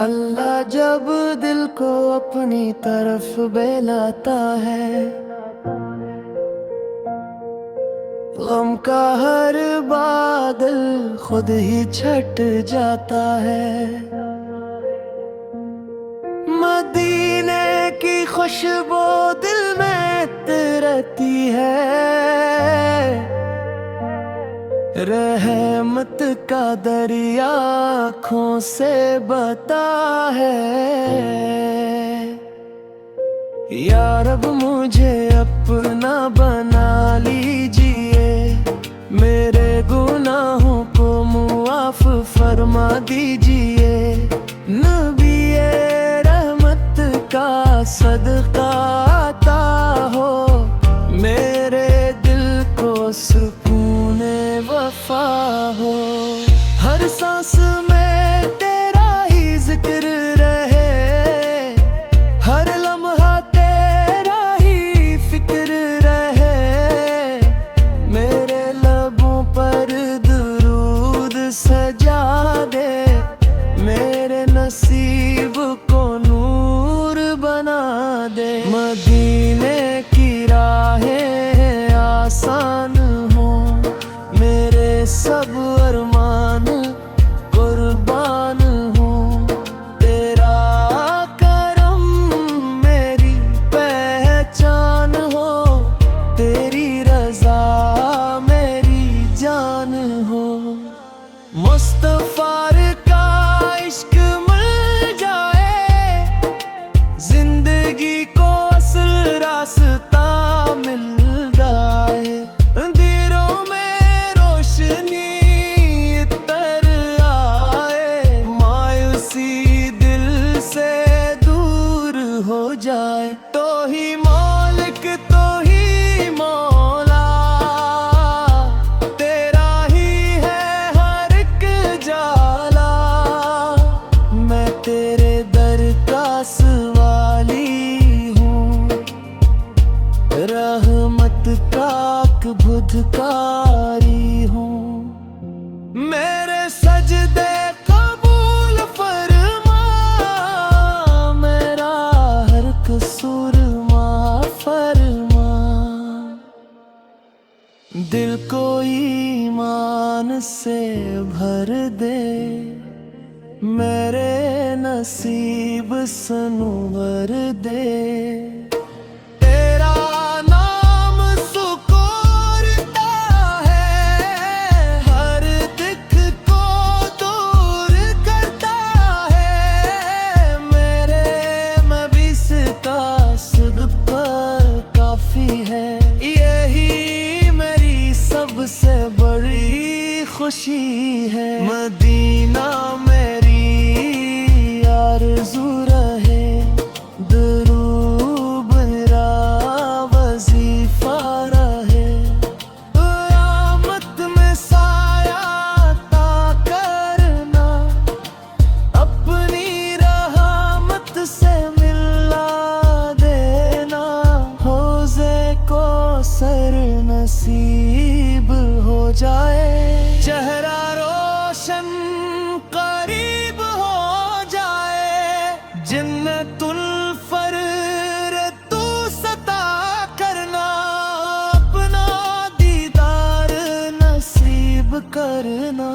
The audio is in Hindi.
अल्लाह जब दिल को अपनी तरफ बुलाता है, गम का हर बादल खुद ही छट जाता है। मदीने की खुशबू दिल में रहती है, रहमत का दरिया आँखों से बहता है। या रब मुझे अपना बना लीजिए, मेरे गुनाहों को मुआफ फरमा दीजिए। नबीए रहमत का सदका आता हो, मेरे दिल को सुकून वफा हो। हर सांस में तेरा ही जिक्र रहे, हर लम्हा तेरा ही फिक्र रहे। मेरे लबों पर दुरूद सजा दे, मेरे नसीब को नूर बना दे। मदीने की राहें आसान हो, मेरे सब अरमान कुर्बान हो। तेरा करम मेरी पहचान हो, तेरी रज़ा मेरी जान हो। मुस्तफ़ार का इश्क मिल जाए, जिंदगी को असल रास्ता मिल जाए। दिलों में रोशनी तर आए, मायूसी दिल से दूर हो जाए। तो ही मालिक तो ही मौला, तेरा ही है हर एक जाला। मैं तेरे दर का सवाली हूँ, रहमत का बुधकारी हूँ। मेरे सजदे कबूल फरमा, मेरा हर कसूर माफ फरमा। दिल को ईमान से भर दे, मेरे नसीब संवर दे। तेरा नाम सुकोरता है, हर दिख को दूर करता है। मेरे मबीस का सदका काफी है, यही मेरी सबसे बड़ी खुशी है। मदीना मेरी आरज़ू रहे, दुरूद मेरा वजीफा रहे। क़यामत में साया अता करना, अपनी रहमत से मिला देना। हौज़े को सर नसीब हो जाए, चेहरा रोशन करीब हो जाए। जन्नतुल फर तू सता करना, अपना दीदार नसीब करना।